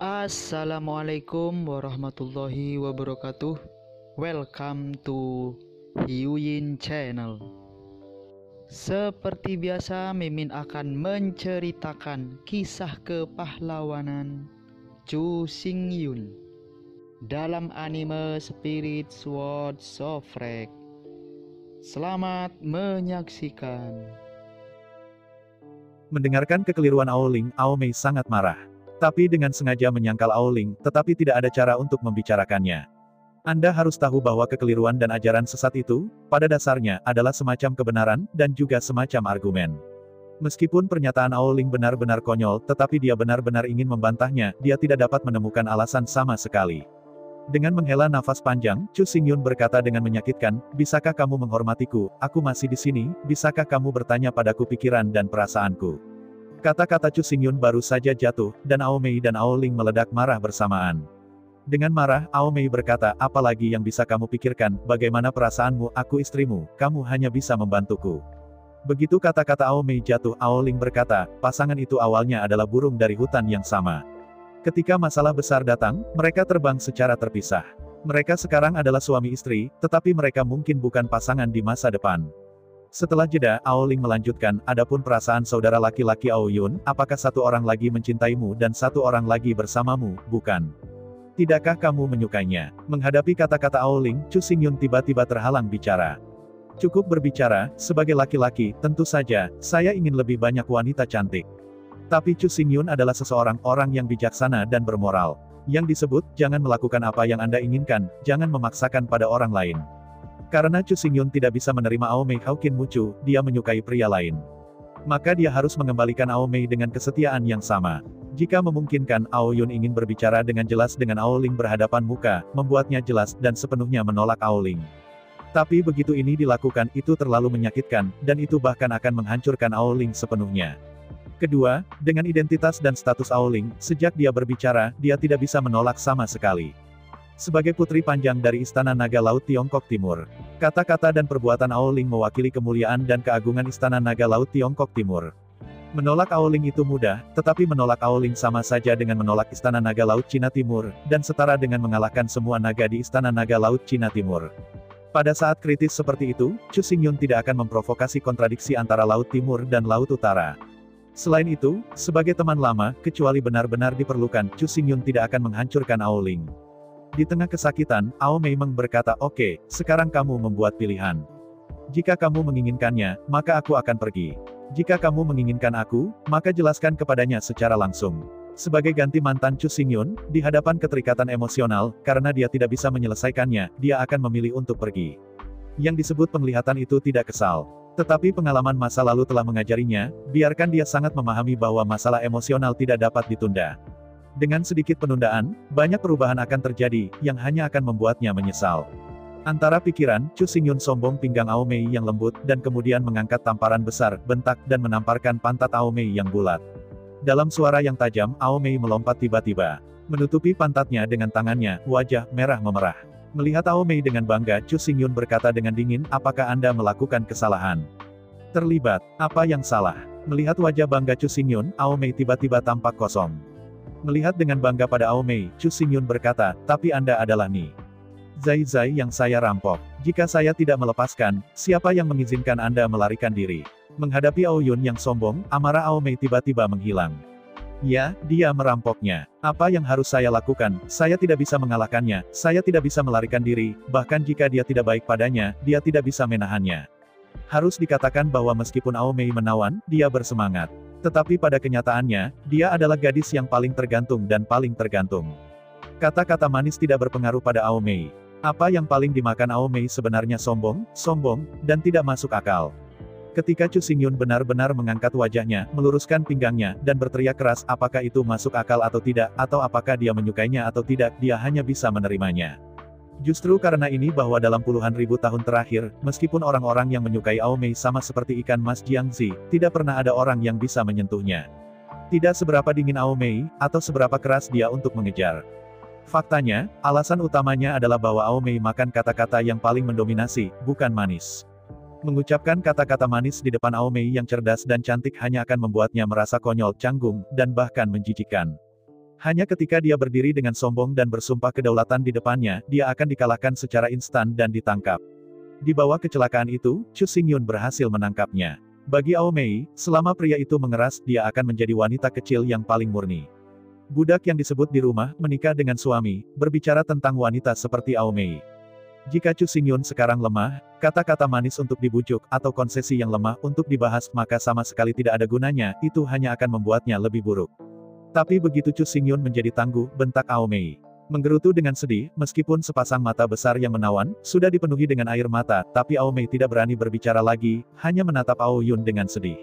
Assalamualaikum warahmatullahi wabarakatuh. Welcome to Hyuyin Channel. Seperti biasa, Mimin akan menceritakan kisah kepahlawanan Chu Xingyun dalam anime Spirit Sword Sofrek. Selamat menyaksikan. Mendengarkan kekeliruan Aoling, Aomei sangat marah. Tapi dengan sengaja menyangkal Aoling, tetapi tidak ada cara untuk membicarakannya. Anda harus tahu bahwa kekeliruan dan ajaran sesat itu, pada dasarnya, adalah semacam kebenaran, dan juga semacam argumen. Meskipun pernyataan Aoling benar-benar konyol, tetapi dia benar-benar ingin membantahnya, dia tidak dapat menemukan alasan sama sekali. Dengan menghela nafas panjang, Chu Xingyun berkata dengan menyakitkan, "Bisakah kamu menghormatiku? Aku masih di sini, bisakah kamu bertanya padaku pikiran dan perasaanku?" Kata-kata Chu Xingyun baru saja jatuh, dan Aomei dan Aoling meledak marah bersamaan. Dengan marah, Aomei berkata, "Apalagi yang bisa kamu pikirkan, bagaimana perasaanmu, aku istrimu, kamu hanya bisa membantuku." Begitu kata-kata Aomei jatuh, Aoling berkata, "Pasangan itu awalnya adalah burung dari hutan yang sama. Ketika masalah besar datang, mereka terbang secara terpisah. Mereka sekarang adalah suami istri, tetapi mereka mungkin bukan pasangan di masa depan." Setelah jeda, Aoling melanjutkan, "Adapun perasaan saudara laki-laki Aoyun, apakah satu orang lagi mencintaimu dan satu orang lagi bersamamu, bukan? Tidakkah kamu menyukainya?" Menghadapi kata-kata Aoling, Chu Xingyun tiba-tiba terhalang bicara. "Cukup berbicara, sebagai laki-laki, tentu saja, saya ingin lebih banyak wanita cantik. Tapi Chu Xingyun adalah seseorang orang yang bijaksana dan bermoral. Yang disebut, jangan melakukan apa yang Anda inginkan, jangan memaksakan pada orang lain." Karena Chu Xingyun tidak bisa menerima Aomei Hawkin Mucu, dia menyukai pria lain. Maka dia harus mengembalikan Aomei dengan kesetiaan yang sama. Jika memungkinkan, Aoyun ingin berbicara dengan jelas dengan Aoling berhadapan muka, membuatnya jelas dan sepenuhnya menolak Aoling. Tapi begitu ini dilakukan, itu terlalu menyakitkan, dan itu bahkan akan menghancurkan Aoling sepenuhnya. Kedua, dengan identitas dan status Aoling, sejak dia berbicara, dia tidak bisa menolak sama sekali. Sebagai putri panjang dari Istana Naga Laut Tiongkok Timur, kata-kata dan perbuatan Aoling mewakili kemuliaan dan keagungan Istana Naga Laut Tiongkok Timur. Menolak Aoling itu mudah, tetapi menolak Aoling sama saja dengan menolak Istana Naga Laut Cina Timur, dan setara dengan mengalahkan semua naga di Istana Naga Laut Cina Timur. Pada saat kritis seperti itu, Chu Xingyun tidak akan memprovokasi kontradiksi antara Laut Timur dan Laut Utara. Selain itu, sebagai teman lama, kecuali benar-benar diperlukan, Chu Xingyun tidak akan menghancurkan Aoling. Di tengah kesakitan, Aomei berkata, "Oke, sekarang kamu membuat pilihan. Jika kamu menginginkannya, maka aku akan pergi. Jika kamu menginginkan aku, maka jelaskan kepadanya secara langsung." Sebagai ganti mantan Chu Xingyun, di hadapan keterikatan emosional, karena dia tidak bisa menyelesaikannya, dia akan memilih untuk pergi. Yang disebut penglihatan itu tidak kesal. Tetapi pengalaman masa lalu telah mengajarinya, biarkan dia sangat memahami bahwa masalah emosional tidak dapat ditunda. Dengan sedikit penundaan, banyak perubahan akan terjadi, yang hanya akan membuatnya menyesal. Antara pikiran, Chu Xingyun sombong pinggang Aomei yang lembut, dan kemudian mengangkat tamparan besar, bentak, dan menamparkan pantat Aomei yang bulat. Dalam suara yang tajam, Aomei melompat tiba-tiba. Menutupi pantatnya dengan tangannya, wajah merah memerah. Melihat Aomei dengan bangga, Chu Xingyun berkata dengan dingin, "Apakah Anda melakukan kesalahan? Terlibat? Apa yang salah?" Melihat wajah bangga Chu Xingyun, Aomei tiba-tiba tampak kosong. Melihat dengan bangga pada Aomei, Chu Xingyun berkata, "Tapi Anda adalah Ni Zai yang saya rampok. Jika saya tidak melepaskan, siapa yang mengizinkan Anda melarikan diri?" Menghadapi Aoyun yang sombong, amarah Aomei tiba-tiba menghilang. "Ya, dia merampoknya. Apa yang harus saya lakukan? Saya tidak bisa mengalahkannya, saya tidak bisa melarikan diri, bahkan jika dia tidak baik padanya, dia tidak bisa menahannya." Harus dikatakan bahwa meskipun Aomei menawan, dia bersemangat. Tetapi pada kenyataannya, dia adalah gadis yang paling tergantung dan paling tergantung. Kata-kata manis tidak berpengaruh pada Aomei. Apa yang paling dimakan Aomei sebenarnya sombong, dan tidak masuk akal. Ketika Chu Xingyun benar-benar mengangkat wajahnya, meluruskan pinggangnya, dan berteriak keras, apakah itu masuk akal atau tidak, atau apakah dia menyukainya atau tidak, dia hanya bisa menerimanya. Justru karena ini bahwa dalam puluhan ribu tahun terakhir, meskipun orang-orang yang menyukai Aomei sama seperti ikan mas Jiangzi, tidak pernah ada orang yang bisa menyentuhnya. Tidak seberapa dingin Aomei, atau seberapa keras dia untuk mengejar. Faktanya, alasan utamanya adalah bahwa Aomei makan kata-kata yang paling mendominasi, bukan manis. Mengucapkan kata-kata manis di depan Aomei yang cerdas dan cantik hanya akan membuatnya merasa konyol, canggung, dan bahkan menjijikkan. Hanya ketika dia berdiri dengan sombong dan bersumpah kedaulatan di depannya, dia akan dikalahkan secara instan dan ditangkap. Di bawah kecelakaan itu, Chu Xingyun berhasil menangkapnya. Bagi Ao Mei, selama pria itu mengeras, dia akan menjadi wanita kecil yang paling murni. Budak yang disebut di rumah, menikah dengan suami, berbicara tentang wanita seperti Ao Mei. Jika Chu Xingyun sekarang lemah, kata-kata manis untuk dibujuk, atau konsesi yang lemah untuk dibahas, maka sama sekali tidak ada gunanya, itu hanya akan membuatnya lebih buruk. Tapi begitu Chu Xingyun menjadi tangguh, bentak Ao Mei. Menggerutu dengan sedih, meskipun sepasang mata besar yang menawan, sudah dipenuhi dengan air mata, tapi Ao Mei tidak berani berbicara lagi, hanya menatap Ao Yun dengan sedih.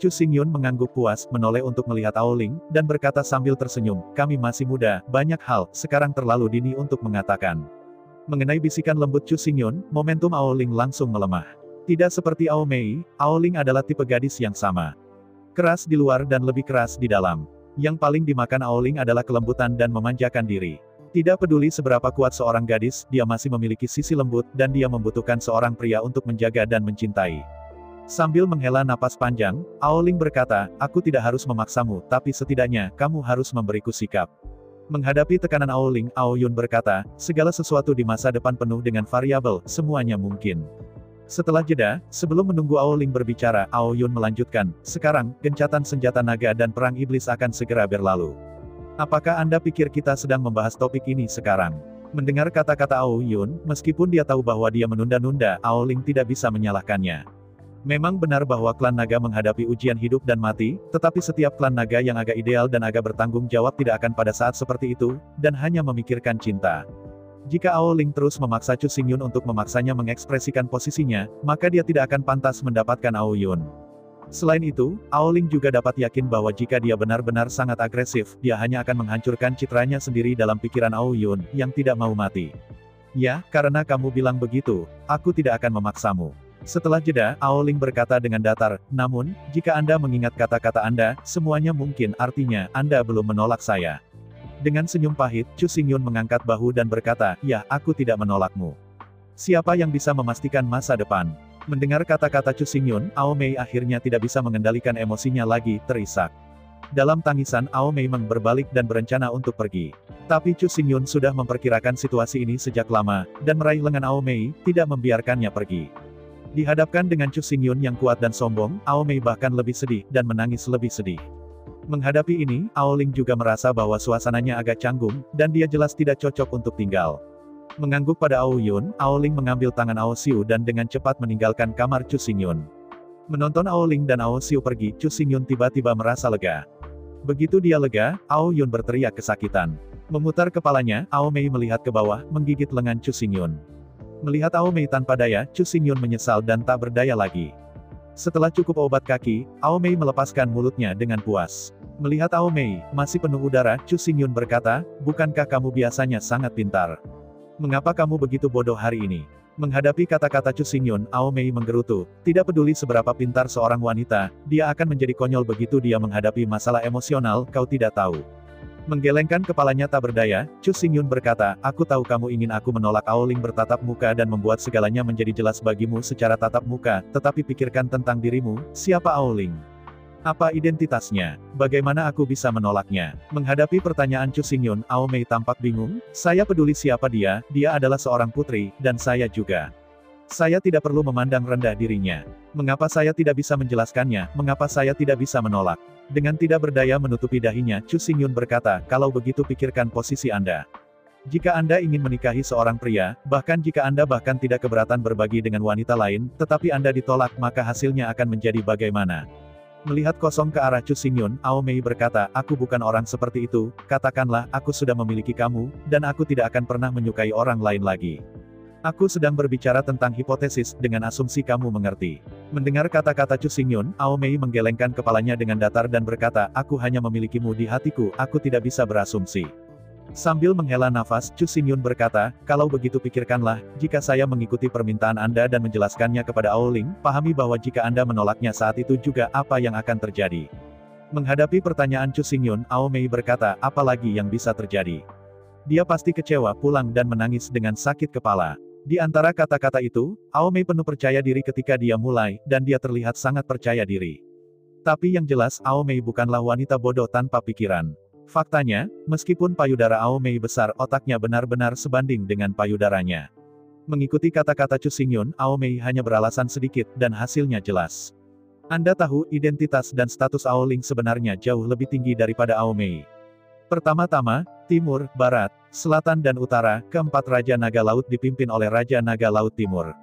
Chu Xingyun mengangguk puas, menoleh untuk melihat Ao Ling, dan berkata sambil tersenyum, kami masih muda, banyak hal, sekarang terlalu dini untuk mengatakan. Mengenai bisikan lembut Chu Xingyun, momentum Ao Ling langsung melemah. Tidak seperti Ao Mei, Ao Ling adalah tipe gadis yang sama. Keras di luar dan lebih keras di dalam. Yang paling dimakan Ao Ling adalah kelembutan dan memanjakan diri. Tidak peduli seberapa kuat seorang gadis, dia masih memiliki sisi lembut, dan dia membutuhkan seorang pria untuk menjaga dan mencintai. Sambil menghela napas panjang, Ao Ling berkata, aku tidak harus memaksamu, tapi setidaknya, kamu harus memberiku sikap. Menghadapi tekanan Ao Ling, Ao Yun berkata, segala sesuatu di masa depan penuh dengan variabel, semuanya mungkin. Setelah jeda, sebelum menunggu Ao Ling berbicara, Ao Yun melanjutkan, sekarang, gencatan senjata naga dan perang iblis akan segera berlalu. Apakah Anda pikir kita sedang membahas topik ini sekarang? Mendengar kata-kata Ao Yun, meskipun dia tahu bahwa dia menunda-nunda, Ao Ling tidak bisa menyalahkannya. Memang benar bahwa klan naga menghadapi ujian hidup dan mati, tetapi setiap klan naga yang agak ideal dan agak bertanggung jawab tidak akan pada saat seperti itu, dan hanya memikirkan cinta. Jika Ao Ling terus memaksa Chu Xingyun untuk memaksanya mengekspresikan posisinya, maka dia tidak akan pantas mendapatkan Ao Yun. Selain itu, Ao Ling juga dapat yakin bahwa jika dia benar-benar sangat agresif, dia hanya akan menghancurkan citranya sendiri dalam pikiran Ao Yun, yang tidak mau mati. Ya, karena kamu bilang begitu, aku tidak akan memaksamu. Setelah jeda, Ao Ling berkata dengan datar, namun, jika Anda mengingat kata-kata Anda, semuanya mungkin, artinya, Anda belum menolak saya. Dengan senyum pahit, Chu Xingyun mengangkat bahu dan berkata, ya, aku tidak menolakmu. Siapa yang bisa memastikan masa depan? Mendengar kata-kata Chu Xingyun, Ao Mei akhirnya tidak bisa mengendalikan emosinya lagi, terisak. Dalam tangisan, Ao Mei berbalik dan berencana untuk pergi. Tapi Chu Xingyun sudah memperkirakan situasi ini sejak lama, dan meraih lengan Ao Mei, tidak membiarkannya pergi. Dihadapkan dengan Chu Xingyun yang kuat dan sombong, Ao Mei bahkan lebih sedih, dan menangis lebih sedih. Menghadapi ini, Ao Ling juga merasa bahwa suasananya agak canggung, dan dia jelas tidak cocok untuk tinggal. Mengangguk pada Ao Yun, Ao Ling mengambil tangan Ao Xiu dan dengan cepat meninggalkan kamar Chu Xingyun. Menonton Ao Ling dan Ao Xiu pergi, Chu Xingyun tiba-tiba merasa lega. Begitu dia lega, Ao Yun berteriak kesakitan. Memutar kepalanya, Ao Mei melihat ke bawah, menggigit lengan Chu Xingyun. Melihat Ao Mei tanpa daya, Chu Xingyun menyesal dan tak berdaya lagi. Setelah cukup obat kaki, Ao Mei melepaskan mulutnya dengan puas. Melihat Ao Mei masih penuh udara, Chu Xingyun berkata, bukankah kamu biasanya sangat pintar? Mengapa kamu begitu bodoh hari ini? Menghadapi kata-kata Chu Xingyun, Ao Mei menggerutu, tidak peduli seberapa pintar seorang wanita, dia akan menjadi konyol begitu dia menghadapi masalah emosional, kau tidak tahu. Menggelengkan kepalanya tak berdaya, Chu Xingyun berkata, aku tahu kamu ingin aku menolak. Ao Ling bertatap muka dan membuat segalanya menjadi jelas bagimu secara tatap muka, tetapi pikirkan tentang dirimu, siapa Ao Ling? Apa identitasnya? Bagaimana aku bisa menolaknya? Menghadapi pertanyaan Chu Xingyun, Ao Mei tampak bingung, saya peduli siapa dia adalah seorang putri, dan saya juga. Saya tidak perlu memandang rendah dirinya. Mengapa saya tidak bisa menjelaskannya, mengapa saya tidak bisa menolak? Dengan tidak berdaya menutupi dahinya, Chu Xingyun berkata, kalau begitu pikirkan posisi Anda. Jika Anda ingin menikahi seorang pria, bahkan jika Anda bahkan tidak keberatan berbagi dengan wanita lain, tetapi Anda ditolak, maka hasilnya akan menjadi bagaimana? Melihat kosong ke arah Chu Xingyun, Ao Mei berkata, aku bukan orang seperti itu, katakanlah, aku sudah memiliki kamu, dan aku tidak akan pernah menyukai orang lain lagi. Aku sedang berbicara tentang hipotesis, dengan asumsi kamu mengerti. Mendengar kata-kata Chu Xingyun, Ao Mei menggelengkan kepalanya dengan datar dan berkata, aku hanya memilikimu di hatiku, aku tidak bisa berasumsi. Sambil menghela nafas, Chu Xingyun berkata, kalau begitu pikirkanlah, jika saya mengikuti permintaan Anda dan menjelaskannya kepada Ao Ling, pahami bahwa jika Anda menolaknya saat itu juga, apa yang akan terjadi. Menghadapi pertanyaan Chu Xingyun, Ao Mei berkata, apa lagi yang bisa terjadi? Dia pasti kecewa, pulang dan menangis dengan sakit kepala. Di antara kata-kata itu, Ao Mei penuh percaya diri ketika dia mulai, dan dia terlihat sangat percaya diri. Tapi yang jelas, Ao Mei bukanlah wanita bodoh tanpa pikiran. Faktanya, meskipun payudara Aomei besar, otaknya benar-benar sebanding dengan payudaranya. Mengikuti kata-kata Chu Xingyun, Aomei hanya beralasan sedikit, dan hasilnya jelas. Anda tahu, identitas dan status Aoling sebenarnya jauh lebih tinggi daripada Aomei. Pertama-tama, Timur, Barat, Selatan dan Utara, keempat Raja Naga Laut dipimpin oleh Raja Naga Laut Timur.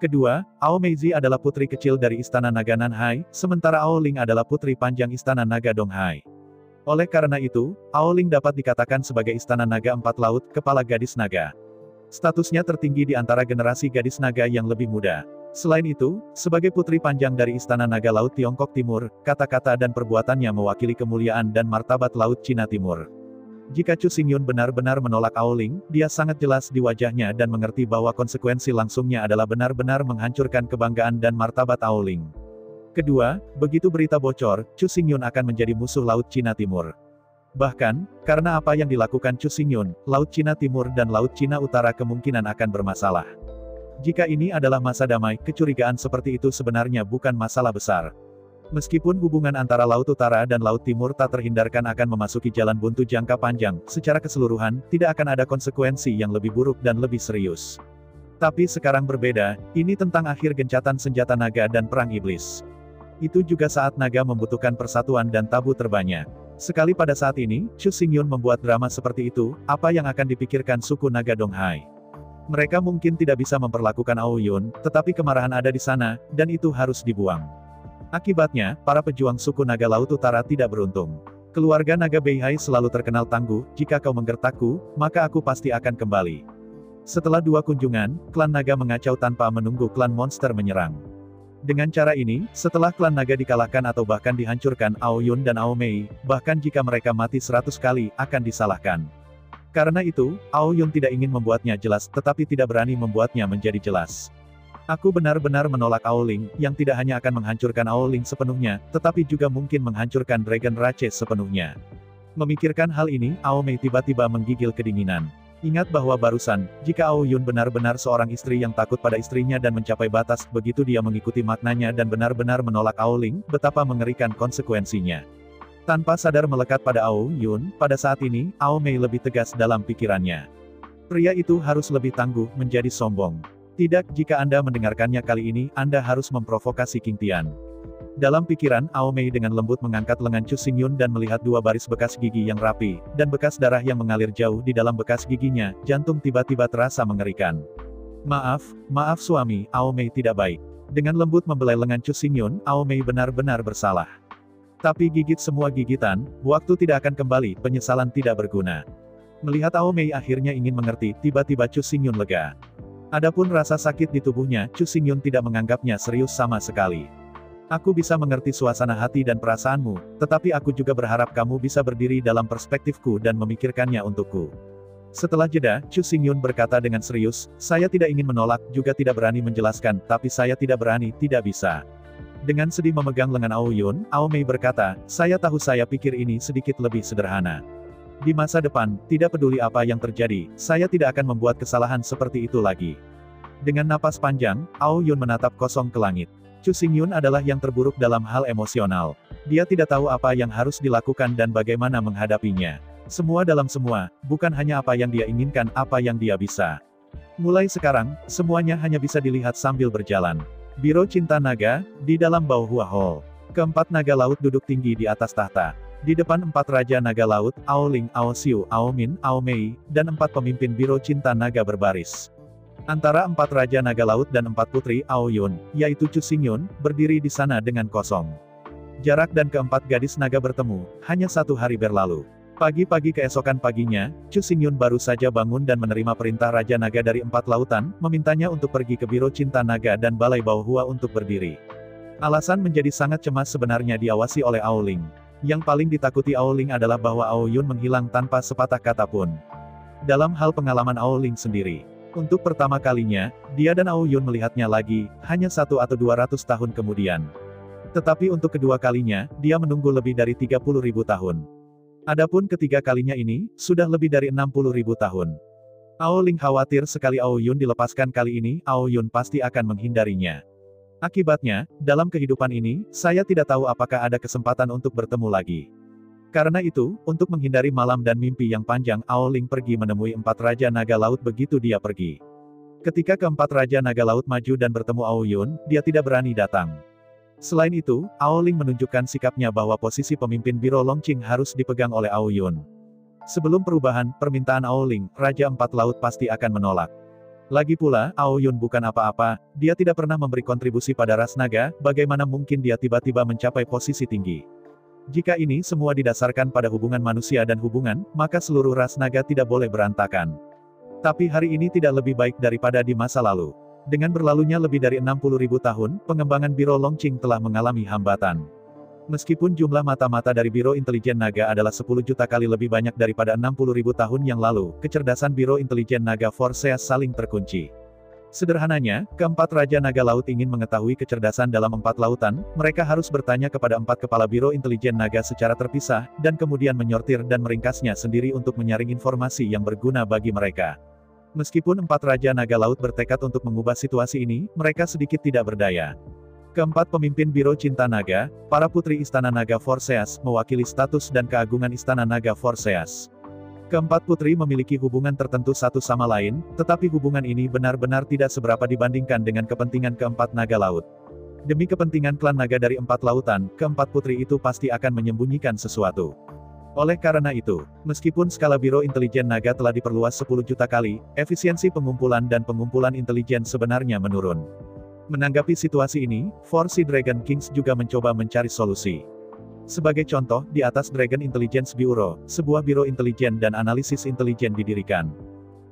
Kedua, Aomeizi adalah putri kecil dari Istana Naga Nanhai, sementara Aoling adalah putri panjang Istana Naga Donghai. Oleh karena itu, Aoling dapat dikatakan sebagai Istana Naga Empat Laut, Kepala Gadis Naga. Statusnya tertinggi di antara generasi gadis naga yang lebih muda. Selain itu, sebagai putri panjang dari Istana Naga Laut Tiongkok Timur, kata-kata dan perbuatannya mewakili kemuliaan dan martabat Laut Cina Timur. Jika Chu Xingyun benar-benar menolak Aoling, dia sangat jelas di wajahnya dan mengerti bahwa konsekuensi langsungnya adalah benar-benar menghancurkan kebanggaan dan martabat Aoling. Kedua, begitu berita bocor, Chu Xingyun akan menjadi musuh Laut Cina Timur. Bahkan, karena apa yang dilakukan Chu Xingyun, Laut Cina Timur dan Laut Cina Utara kemungkinan akan bermasalah. Jika ini adalah masa damai, kecurigaan seperti itu sebenarnya bukan masalah besar. Meskipun hubungan antara Laut Utara dan Laut Timur tak terhindarkan akan memasuki jalan buntu jangka panjang, secara keseluruhan, tidak akan ada konsekuensi yang lebih buruk dan lebih serius. Tapi sekarang berbeda, ini tentang akhir gencatan senjata naga dan perang iblis. Itu juga saat naga membutuhkan persatuan dan tabu terbanyak. Sekali pada saat ini, Chu Xingyun membuat drama seperti itu, apa yang akan dipikirkan suku naga Donghai? Mereka mungkin tidak bisa memperlakukan Aoyun, tetapi kemarahan ada di sana, dan itu harus dibuang. Akibatnya, para pejuang suku naga Laut Utara tidak beruntung. Keluarga naga Beihai selalu terkenal tangguh, jika kau menggertakku, maka aku pasti akan kembali. Setelah dua kunjungan, klan naga mengacau tanpa menunggu klan monster menyerang. Dengan cara ini, setelah klan naga dikalahkan atau bahkan dihancurkan, Aoyun dan Aomei, bahkan jika mereka mati 100 kali, akan disalahkan. Karena itu, Aoyun tidak ingin membuatnya jelas, tetapi tidak berani membuatnya menjadi jelas. Aku benar-benar menolak Aoling, yang tidak hanya akan menghancurkan Aoling sepenuhnya, tetapi juga mungkin menghancurkan Dragon Rache sepenuhnya. Memikirkan hal ini, Aomei tiba-tiba menggigil kedinginan. Ingat bahwa barusan, jika Aoyun benar-benar seorang istri yang takut pada istrinya dan mencapai batas, begitu dia mengikuti maknanya dan benar-benar menolak Aoling, betapa mengerikan konsekuensinya. Tanpa sadar melekat pada Aoyun, pada saat ini, Aomei lebih tegas dalam pikirannya. Pria itu harus lebih tangguh, menjadi sombong. Tidak, jika Anda mendengarkannya kali ini, Anda harus memprovokasi King Tian. Dalam pikiran, Aomei dengan lembut mengangkat lengan Chu Xingyun dan melihat dua baris bekas gigi yang rapi, dan bekas darah yang mengalir jauh di dalam bekas giginya, jantung tiba-tiba terasa mengerikan. Maaf suami, Aomei tidak baik. Dengan lembut membelai lengan Chu Xingyun, Aomei benar-benar bersalah. Tapi gigit semua gigitan, waktu tidak akan kembali, penyesalan tidak berguna. Melihat Aomei akhirnya ingin mengerti, tiba-tiba Chu Xingyun lega. Adapun rasa sakit di tubuhnya, Chu Xingyun tidak menganggapnya serius sama sekali. Aku bisa mengerti suasana hati dan perasaanmu, tetapi aku juga berharap kamu bisa berdiri dalam perspektifku dan memikirkannya untukku. Setelah jeda, Chu Xingyun berkata dengan serius, saya tidak ingin menolak, juga tidak berani menjelaskan, tapi saya tidak berani, tidak bisa. Dengan sedih memegang lengan Aoyun, Aomei berkata, saya tahu saya pikir ini sedikit lebih sederhana. Di masa depan, tidak peduli apa yang terjadi, saya tidak akan membuat kesalahan seperti itu lagi. Dengan napas panjang, Aoyun menatap kosong ke langit. Chu Xingyun adalah yang terburuk dalam hal emosional. Dia tidak tahu apa yang harus dilakukan dan bagaimana menghadapinya. Semua dalam semua, bukan hanya apa yang dia inginkan, apa yang dia bisa. Mulai sekarang, semuanya hanya bisa dilihat sambil berjalan. Biro Cinta Naga, di dalam Baohua Hall. Keempat naga laut duduk tinggi di atas tahta. Di depan empat Raja Naga Laut, Aoling, Aosiu, Aomin, Aomei, dan empat pemimpin Biro Cinta Naga berbaris. Antara empat Raja Naga Laut dan empat putri Aoyun, yaitu Chu Xingyun, berdiri di sana dengan kosong. Jarak dan keempat gadis naga bertemu, hanya 1 hari berlalu. Pagi-pagi keesokan paginya, Chu Xingyun baru saja bangun dan menerima perintah Raja Naga dari empat lautan, memintanya untuk pergi ke Biro Cinta Naga dan Balai Baohua untuk berdiri. Alasan menjadi sangat cemas sebenarnya diawasi oleh Aoling. Yang paling ditakuti Aoling adalah bahwa Aoyun menghilang tanpa sepatah kata pun. Dalam hal pengalaman Aoling sendiri, untuk pertama kalinya, dia dan Aoyun melihatnya lagi, hanya 1 atau 200 tahun kemudian. Tetapi untuk kedua kalinya, dia menunggu lebih dari 30.000 tahun. Adapun ketiga kalinya ini, sudah lebih dari 60.000 tahun. Aoling khawatir sekali Aoyun dilepaskan kali ini, Aoyun pasti akan menghindarinya. Akibatnya, dalam kehidupan ini, saya tidak tahu apakah ada kesempatan untuk bertemu lagi. Karena itu, untuk menghindari malam dan mimpi yang panjang, Aoling pergi menemui 4 Raja Naga Laut begitu dia pergi. Ketika keempat Raja Naga Laut maju dan bertemu Aoyun, dia tidak berani datang. Selain itu, Aoling menunjukkan sikapnya bahwa posisi pemimpin Biro Longqing harus dipegang oleh Aoyun. Sebelum perubahan, permintaan Aoling, Raja Empat Laut pasti akan menolak. Lagi pula, Aoyun bukan apa-apa, dia tidak pernah memberi kontribusi pada ras naga, bagaimana mungkin dia tiba-tiba mencapai posisi tinggi. Jika ini semua didasarkan pada hubungan manusia dan hubungan, maka seluruh ras naga tidak boleh berantakan. Tapi hari ini tidak lebih baik daripada di masa lalu. Dengan berlalunya lebih dari 60.000 tahun, pengembangan Biro Longqing telah mengalami hambatan. Meskipun jumlah mata-mata dari Biro Intelijen Naga adalah 10 juta kali lebih banyak daripada 60.000 tahun yang lalu, kecerdasan Biro Intelijen Naga Forseas saling terkunci. Sederhananya, keempat Raja Naga Laut ingin mengetahui kecerdasan dalam 4 lautan, mereka harus bertanya kepada 4 kepala Biro Intelijen Naga secara terpisah, dan kemudian menyortir dan meringkasnya sendiri untuk menyaring informasi yang berguna bagi mereka. Meskipun 4 Raja Naga Laut bertekad untuk mengubah situasi ini, mereka sedikit tidak berdaya. Keempat pemimpin Biro Cinta Naga, para putri Istana Naga Forseas, mewakili status dan keagungan Istana Naga Forseas. Keempat putri memiliki hubungan tertentu satu sama lain, tetapi hubungan ini benar-benar tidak seberapa dibandingkan dengan kepentingan keempat naga laut. Demi kepentingan klan naga dari 4 lautan, keempat putri itu pasti akan menyembunyikan sesuatu. Oleh karena itu, meskipun skala Biro Intelijen Naga telah diperluas 10 juta kali, efisiensi pengumpulan dan pengumpulan intelijen sebenarnya menurun. Menanggapi situasi ini, 4 Dragon Kings juga mencoba mencari solusi. Sebagai contoh, di atas Dragon Intelligence Bureau, sebuah biro intelijen dan analisis intelijen didirikan.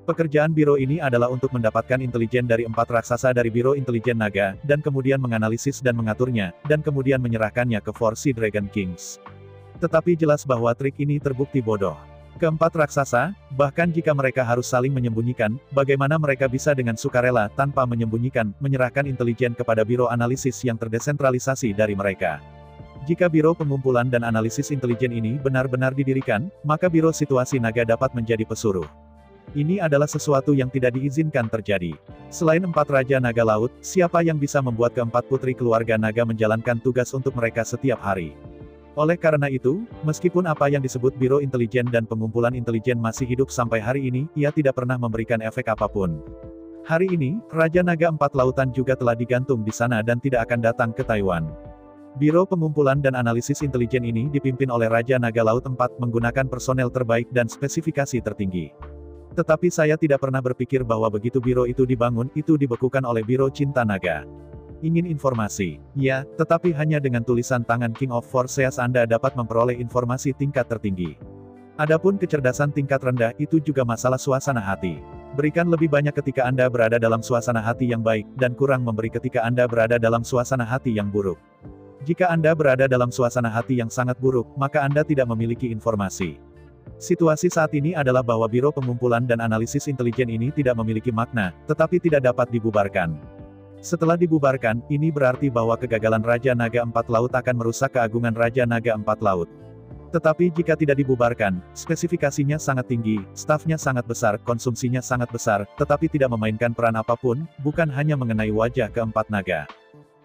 Pekerjaan biro ini adalah untuk mendapatkan intelijen dari 4 raksasa dari Biro Intelijen Naga, dan kemudian menganalisis dan mengaturnya, dan kemudian menyerahkannya ke 4 Dragon Kings. Tetapi jelas bahwa trik ini terbukti bodoh. Keempat raksasa, bahkan jika mereka harus saling menyembunyikan, bagaimana mereka bisa dengan sukarela, tanpa menyembunyikan, menyerahkan intelijen kepada biro analisis yang terdesentralisasi dari mereka. Jika Biro Pengumpulan dan Analisis Intelijen ini benar-benar didirikan, maka Biro Situasi Naga dapat menjadi pesuruh. Ini adalah sesuatu yang tidak diizinkan terjadi. Selain 4 Raja Naga Laut, siapa yang bisa membuat keempat putri keluarga naga menjalankan tugas untuk mereka setiap hari? Oleh karena itu, meskipun apa yang disebut Biro Intelijen dan Pengumpulan Intelijen masih hidup sampai hari ini, ia tidak pernah memberikan efek apapun. Hari ini, Raja Naga 4 Lautan juga telah digantung di sana dan tidak akan datang ke Taiwan. Biro Pengumpulan dan Analisis Intelijen ini dipimpin oleh Raja Naga Laut 4 menggunakan personel terbaik dan spesifikasi tertinggi. Tetapi saya tidak pernah berpikir bahwa begitu biro itu dibangun, itu dibekukan oleh Biro Cinta Naga. Ingin informasi? Ya, tetapi hanya dengan tulisan tangan King of Forseas Anda dapat memperoleh informasi tingkat tertinggi. Adapun kecerdasan tingkat rendah itu juga masalah suasana hati. Berikan lebih banyak ketika Anda berada dalam suasana hati yang baik, dan kurang memberi ketika Anda berada dalam suasana hati yang buruk. Jika Anda berada dalam suasana hati yang sangat buruk, maka Anda tidak memiliki informasi. Situasi saat ini adalah bahwa Biro Pengumpulan dan Analisis Intelijen ini tidak memiliki makna, tetapi tidak dapat dibubarkan. Setelah dibubarkan, ini berarti bahwa kegagalan Raja Naga 4 Laut akan merusak keagungan Raja Naga 4 Laut. Tetapi jika tidak dibubarkan, spesifikasinya sangat tinggi, stafnya sangat besar, konsumsinya sangat besar, tetapi tidak memainkan peran apapun, bukan hanya mengenai wajah keempat naga.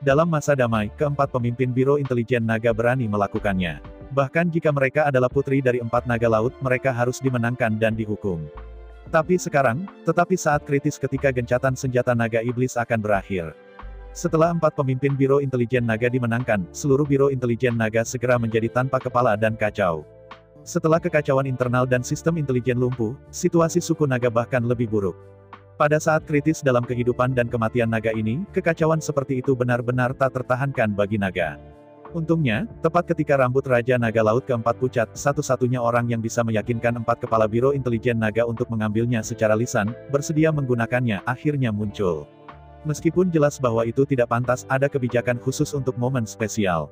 Dalam masa damai, keempat pemimpin Biro Intelijen Naga berani melakukannya. Bahkan jika mereka adalah putri dari 4 naga laut, mereka harus dimenangkan dan dihukum. Tetapi saat kritis ketika gencatan senjata naga iblis akan berakhir. Setelah 4 pemimpin Biro Intelijen Naga dimenangkan, seluruh Biro Intelijen Naga segera menjadi tanpa kepala dan kacau. Setelah kekacauan internal dan sistem intelijen lumpuh, situasi suku naga bahkan lebih buruk. Pada saat kritis dalam kehidupan dan kematian naga ini, kekacauan seperti itu benar-benar tak tertahankan bagi naga. Untungnya, tepat ketika rambut Raja Naga Laut keempat pucat, satu-satunya orang yang bisa meyakinkan 4 kepala Biro Intelijen Naga untuk mengambilnya secara lisan, bersedia menggunakannya, akhirnya muncul. Meskipun jelas bahwa itu tidak pantas, ada kebijakan khusus untuk momen spesial.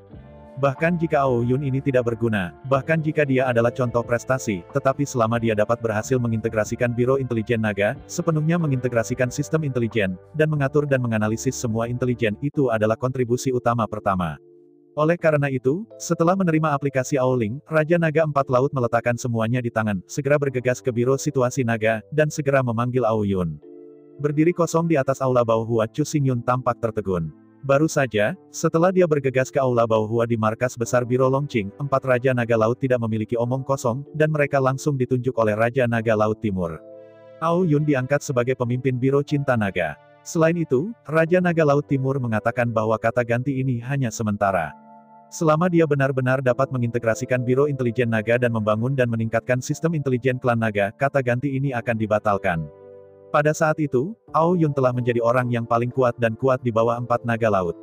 Bahkan jika Aoyun ini tidak berguna, bahkan jika dia adalah contoh prestasi, tetapi selama dia dapat berhasil mengintegrasikan Biro Intelijen Naga, sepenuhnya mengintegrasikan sistem intelijen, dan mengatur dan menganalisis semua intelijen, itu adalah kontribusi utama pertama. Oleh karena itu, setelah menerima aplikasi Aoling, Raja Naga 4 Laut meletakkan semuanya di tangan, segera bergegas ke Biro Situasi Naga, dan segera memanggil Aoyun. Berdiri kosong di atas aula bawah Hua Chu Xingyun tampak tertegun. Baru saja, setelah dia bergegas ke aula Baohua di markas besar Biro Longqing, 4 Raja Naga Laut tidak memiliki omong kosong, dan mereka langsung ditunjuk oleh Raja Naga Laut Timur. Ao Yun diangkat sebagai pemimpin Biro Cinta Naga. Selain itu, Raja Naga Laut Timur mengatakan bahwa kata ganti ini hanya sementara. Selama dia benar-benar dapat mengintegrasikan Biro Intelijen Naga dan membangun dan meningkatkan sistem intelijen klan naga, kata ganti ini akan dibatalkan. Pada saat itu, Ao Yun telah menjadi orang yang paling kuat dan kuat di bawah 4 naga laut.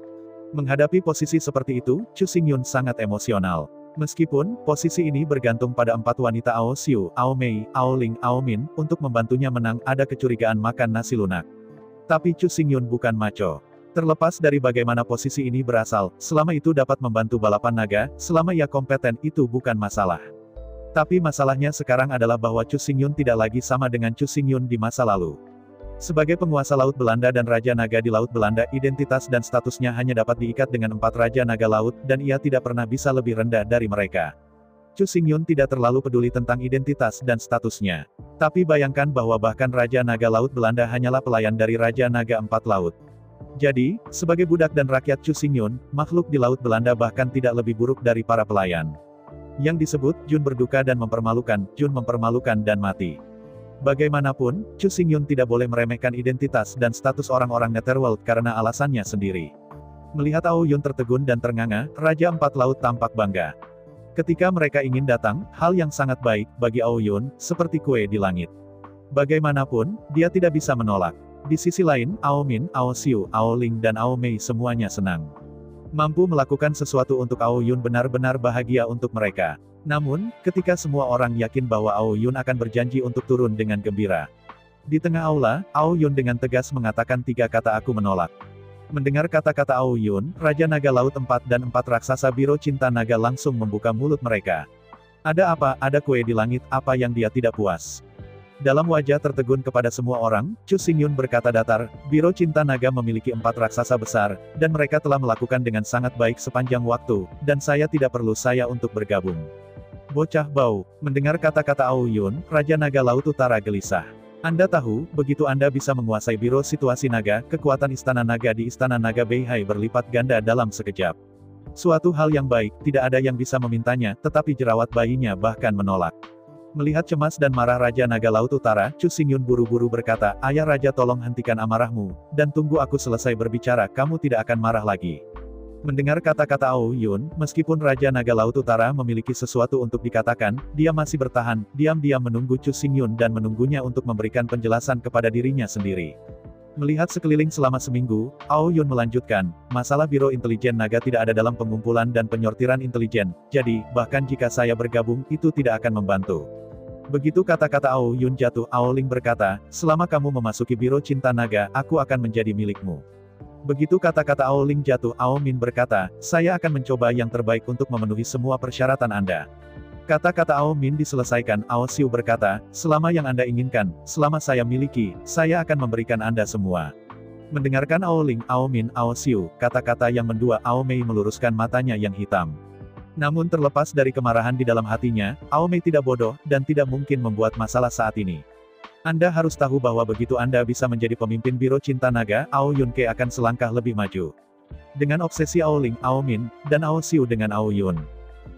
Menghadapi posisi seperti itu, Chu Xingyun sangat emosional. Meskipun, posisi ini bergantung pada 4 wanita Ao Xiu, Ao Mei, Ao Ling, Ao Min, untuk membantunya menang, ada kecurigaan makan nasi lunak. Tapi Chu Xingyun bukan maco. Terlepas dari bagaimana posisi ini berasal, selama itu dapat membantu balapan naga, selama ia kompeten, itu bukan masalah. Tapi masalahnya sekarang adalah bahwa Chu Xingyun tidak lagi sama dengan Chu Xingyun di masa lalu. Sebagai penguasa Laut Belanda dan Raja Naga di Laut Belanda, identitas dan statusnya hanya dapat diikat dengan 4 Raja Naga Laut, dan ia tidak pernah bisa lebih rendah dari mereka. Chu Xingyun tidak terlalu peduli tentang identitas dan statusnya. Tapi bayangkan bahwa bahkan Raja Naga Laut Belanda hanyalah pelayan dari Raja Naga 4 Laut. Jadi, sebagai budak dan rakyat Chu Xingyun, makhluk di Laut Belanda bahkan tidak lebih buruk dari para pelayan. Yang disebut, Jun berduka dan mempermalukan, Jun mempermalukan dan mati. Bagaimanapun, Chu Xingyun tidak boleh meremehkan identitas dan status orang-orang Netherworld karena alasannya sendiri. Melihat Ao Yun tertegun dan ternganga, Raja 4 Laut tampak bangga. Ketika mereka ingin datang, hal yang sangat baik, bagi Ao Yun, seperti kue di langit. Bagaimanapun, dia tidak bisa menolak. Di sisi lain, Ao Min, Ao Xiu, Ao Ling dan Ao Mei semuanya senang. Mampu melakukan sesuatu untuk Ao Yun benar-benar bahagia untuk mereka. Namun, ketika semua orang yakin bahwa Ao Yun akan berjanji untuk turun dengan gembira. Di tengah aula, Ao Yun dengan tegas mengatakan 3 kata aku menolak. Mendengar kata-kata Ao Yun, Raja Naga Laut 4 dan 4 raksasa Biro Cinta Naga langsung membuka mulut mereka. Ada apa, ada kue di langit, apa yang dia tidak puas? Dalam wajah tertegun kepada semua orang, Chu Xingyun berkata datar, Biro Cinta Naga memiliki 4 raksasa besar, dan mereka telah melakukan dengan sangat baik sepanjang waktu, dan saya tidak perlu saya untuk bergabung. Bocah bau, mendengar kata-kata Ao Yun, Raja Naga Laut Utara gelisah. Anda tahu, begitu Anda bisa menguasai Biro Situasi Naga, kekuatan Istana Naga di Istana Naga Beihai berlipat ganda dalam sekejap. Suatu hal yang baik, tidak ada yang bisa memintanya, tetapi jerawat bayinya bahkan menolak. Melihat cemas dan marah Raja Naga Laut Utara, Chu Xingyun buru-buru berkata, Ayah Raja tolong hentikan amarahmu, dan tunggu aku selesai berbicara, kamu tidak akan marah lagi. Mendengar kata-kata Ao Yun, meskipun Raja Naga Laut Utara memiliki sesuatu untuk dikatakan, dia masih bertahan, diam-diam menunggu Chu Xingyun dan menunggunya untuk memberikan penjelasan kepada dirinya sendiri. Melihat sekeliling selama seminggu, Ao Yun melanjutkan, masalah Biro Intelijen Naga tidak ada dalam pengumpulan dan penyortiran intelijen, jadi, bahkan jika saya bergabung, itu tidak akan membantu. Begitu kata-kata Ao Yun jatuh, Ao Ling berkata, selama kamu memasuki Biro Cinta Naga, aku akan menjadi milikmu. Begitu kata-kata Ao Ling jatuh, Ao Min berkata, saya akan mencoba yang terbaik untuk memenuhi semua persyaratan Anda. Kata-kata Ao Min diselesaikan, Ao Xiu berkata, selama yang Anda inginkan, selama saya miliki, saya akan memberikan Anda semua. Mendengarkan Ao Ling, Ao Min, Ao Xiu, kata-kata yang mendua, Ao Mei meluruskan matanya yang hitam. Namun terlepas dari kemarahan di dalam hatinya, Ao Mei tidak bodoh, dan tidak mungkin membuat masalah saat ini. Anda harus tahu bahwa begitu Anda bisa menjadi pemimpin Biro Cinta Naga, Ao Yun Ke akan selangkah lebih maju. Dengan obsesi Ao Ling, Ao Min, dan Ao Xiu dengan Ao Yun.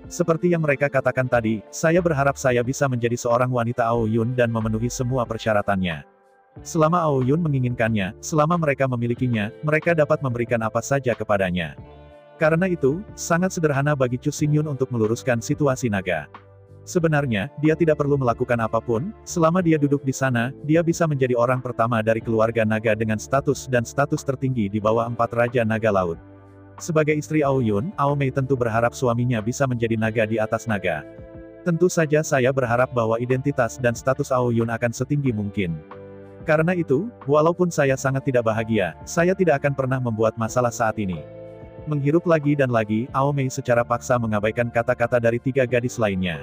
Seperti yang mereka katakan tadi, saya berharap saya bisa menjadi seorang wanita Ao Yun dan memenuhi semua persyaratannya. Selama Ao Yun menginginkannya, selama mereka memilikinya, mereka dapat memberikan apa saja kepadanya. Karena itu, sangat sederhana bagi Chu Xingyun untuk meluruskan situasi naga. Sebenarnya, dia tidak perlu melakukan apapun, selama dia duduk di sana, dia bisa menjadi orang pertama dari keluarga naga dengan status dan status tertinggi di bawah 4 Raja Naga Laut. Sebagai istri Ao Yun, Ao Mei tentu berharap suaminya bisa menjadi naga di atas naga. Tentu saja saya berharap bahwa identitas dan status Ao Yun akan setinggi mungkin. Karena itu, walaupun saya sangat tidak bahagia, saya tidak akan pernah membuat masalah saat ini. Menghirup lagi dan lagi, Ao Mei secara paksa mengabaikan kata-kata dari 3 gadis lainnya.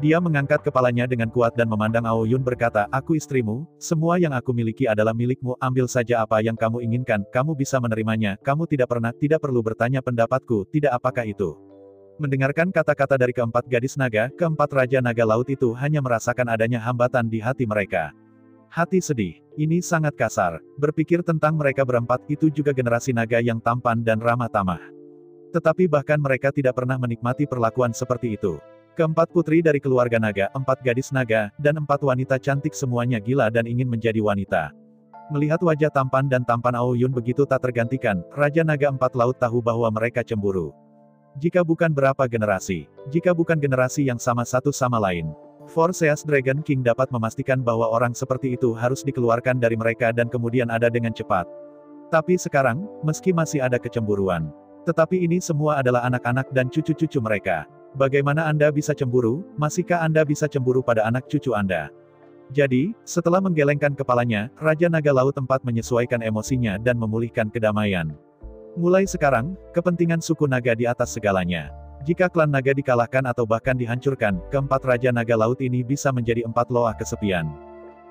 Dia mengangkat kepalanya dengan kuat dan memandang Ao Yun berkata, aku istrimu, semua yang aku miliki adalah milikmu, ambil saja apa yang kamu inginkan, kamu bisa menerimanya, kamu tidak perlu bertanya pendapatku, tidak apakah itu. Mendengarkan kata-kata dari keempat gadis naga, keempat Raja Naga Laut itu hanya merasakan adanya hambatan di hati mereka. Hati sedih. Ini sangat kasar. Berpikir tentang mereka berempat itu juga generasi naga yang tampan dan ramah tamah. Tetapi bahkan mereka tidak pernah menikmati perlakuan seperti itu. Keempat putri dari keluarga naga, 4 gadis naga, dan 4 wanita cantik semuanya gila dan ingin menjadi wanita. Melihat wajah tampan dan tampan Aoyun begitu tak tergantikan, Raja Naga 4 Laut tahu bahwa mereka cemburu. Jika bukan berapa generasi, jika bukan generasi yang sama satu sama lain, Forseas Dragon King dapat memastikan bahwa orang seperti itu harus dikeluarkan dari mereka dan kemudian ada dengan cepat. Tapi sekarang, meski masih ada kecemburuan, tetapi ini semua adalah anak-anak dan cucu-cucu mereka. Bagaimana Anda bisa cemburu? Masihkah Anda bisa cemburu pada anak cucu Anda? Jadi, setelah menggelengkan kepalanya, Raja Naga Laut 4 menyesuaikan emosinya dan memulihkan kedamaian. Mulai sekarang, kepentingan suku naga di atas segalanya. Jika klan naga dikalahkan atau bahkan dihancurkan, keempat Raja Naga Laut ini bisa menjadi 4 loa kesepian.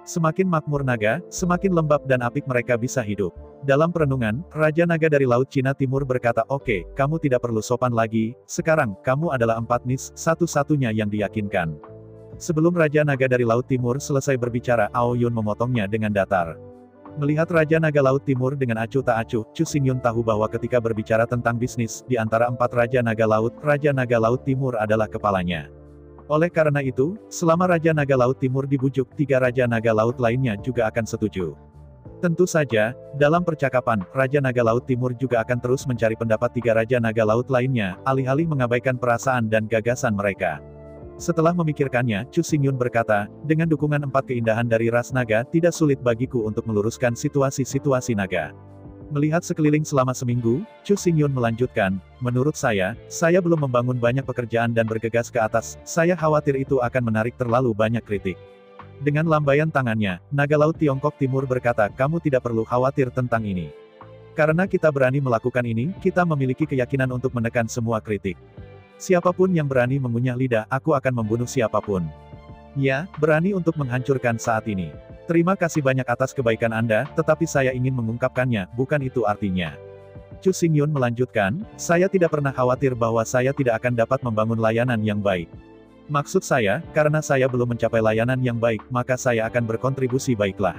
Semakin makmur naga, semakin lembab dan apik mereka bisa hidup. Dalam perenungan, Raja Naga dari Laut Cina Timur berkata, "Oke, kamu tidak perlu sopan lagi, sekarang, kamu adalah 4 nis, satu-satunya yang diyakinkan." Sebelum Raja Naga dari Laut Timur selesai berbicara, Aoyun memotongnya dengan datar. Melihat Raja Naga Laut Timur dengan acuh tak acuh, Chu Xingyun tahu bahwa ketika berbicara tentang bisnis, di antara 4 Raja Naga Laut Timur adalah kepalanya. Oleh karena itu, selama Raja Naga Laut Timur dibujuk, 3 Raja Naga Laut lainnya juga akan setuju. Tentu saja, dalam percakapan, Raja Naga Laut Timur juga akan terus mencari pendapat 3 Raja Naga Laut lainnya, alih-alih mengabaikan perasaan dan gagasan mereka. Setelah memikirkannya, Chu Xingyun berkata, dengan dukungan 4 keindahan dari ras naga, tidak sulit bagiku untuk meluruskan situasi-situasi naga. Melihat sekeliling selama seminggu, Chu Xingyun melanjutkan, menurut saya belum membangun banyak pekerjaan dan bergegas ke atas, saya khawatir itu akan menarik terlalu banyak kritik. Dengan lambaian tangannya, Naga Laut Tiongkok Timur berkata, kamu tidak perlu khawatir tentang ini. Karena kita berani melakukan ini, kita memiliki keyakinan untuk menekan semua kritik. Siapapun yang berani mengunyah lidah, aku akan membunuh siapapun. Ya, berani untuk menghancurkan saat ini. Terima kasih banyak atas kebaikan Anda, tetapi saya ingin mengungkapkannya, bukan itu artinya. Chu Xingyun melanjutkan, saya tidak pernah khawatir bahwa saya tidak akan dapat membangun layanan yang baik. Maksud saya, karena saya belum mencapai layanan yang baik, maka saya akan berkontribusi baiklah.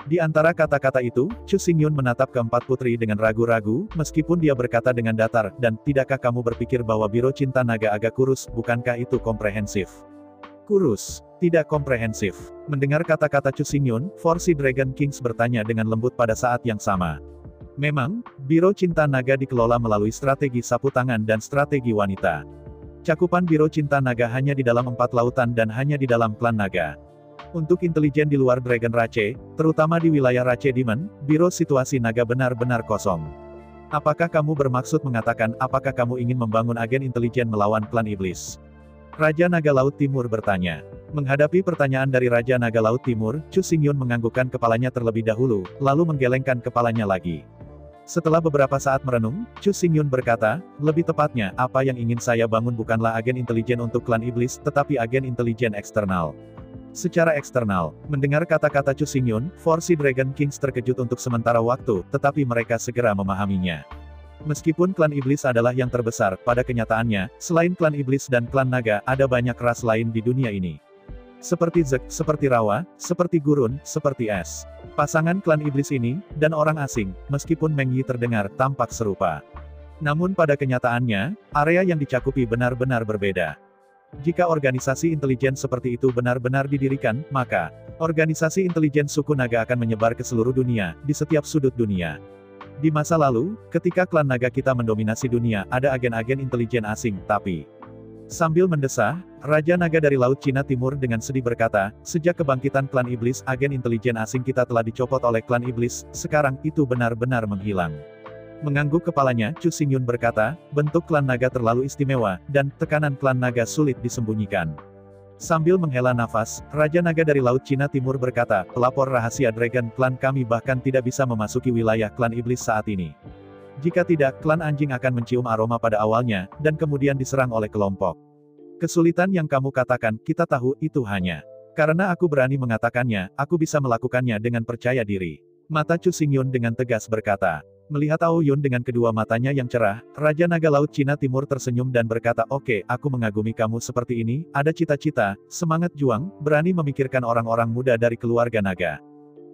Di antara kata-kata itu, Chu Xingyun menatap keempat putri dengan ragu-ragu, meskipun dia berkata dengan datar, dan tidakkah kamu berpikir bahwa Biro Cinta Naga agak kurus, bukankah itu komprehensif? Kurus, tidak komprehensif. Mendengar kata-kata Chu Xingyun, Forsi Dragon Kings bertanya dengan lembut pada saat yang sama. Memang, Biro Cinta Naga dikelola melalui strategi sapu tangan dan strategi wanita. Cakupan Biro Cinta Naga hanya di dalam 4 lautan dan hanya di dalam klan naga. Untuk intelijen di luar Dragon Rache, terutama di wilayah Rache Demon, Biro Situasi Naga benar-benar kosong. Apakah kamu bermaksud mengatakan apakah kamu ingin membangun agen intelijen melawan klan iblis? Raja Naga Laut Timur bertanya. Menghadapi pertanyaan dari Raja Naga Laut Timur, Chu Xingyun menganggukkan kepalanya terlebih dahulu, lalu menggelengkan kepalanya lagi. Setelah beberapa saat merenung, Chu Xingyun berkata, lebih tepatnya, apa yang ingin saya bangun bukanlah agen intelijen untuk klan iblis, tetapi agen intelijen eksternal. Secara eksternal, mendengar kata-kata Chu Xingyun, Forsi Dragon Kings terkejut untuk sementara waktu, tetapi mereka segera memahaminya. Meskipun klan iblis adalah yang terbesar, pada kenyataannya, selain klan iblis dan klan naga, ada banyak ras lain di dunia ini. Seperti Zek, seperti Rawa, seperti Gurun, seperti Es. Pasangan klan iblis ini, dan orang asing, meskipun Meng Yi terdengar, tampak serupa. Namun pada kenyataannya, area yang dicakupi benar-benar berbeda. Jika organisasi intelijen seperti itu benar-benar didirikan, maka organisasi intelijen suku naga akan menyebar ke seluruh dunia, di setiap sudut dunia. Di masa lalu, ketika klan naga kita mendominasi dunia, ada agen-agen intelijen asing, tapi... Sambil mendesah, Raja Naga dari Laut Cina Timur dengan sedih berkata, sejak kebangkitan klan iblis, agen intelijen asing kita telah dicopot oleh klan iblis, sekarang itu benar-benar menghilang. Mengangguk kepalanya, Chu Xingyun berkata, bentuk klan naga terlalu istimewa, dan tekanan klan naga sulit disembunyikan. Sambil menghela nafas, Raja Naga dari Laut Cina Timur berkata, pelapor rahasia Dragon Klan kami bahkan tidak bisa memasuki wilayah klan iblis saat ini. Jika tidak, klan anjing akan mencium aroma pada awalnya, dan kemudian diserang oleh kelompok. Kesulitan yang kamu katakan, kita tahu, itu hanya karena aku berani mengatakannya, aku bisa melakukannya dengan percaya diri. Mata Chu Xingyun dengan tegas berkata. Melihat Aoyun dengan kedua matanya yang cerah, Raja Naga Laut Cina Timur tersenyum dan berkata, oke, aku mengagumi kamu seperti ini, ada cita-cita, semangat juang, berani memikirkan orang-orang muda dari keluarga naga.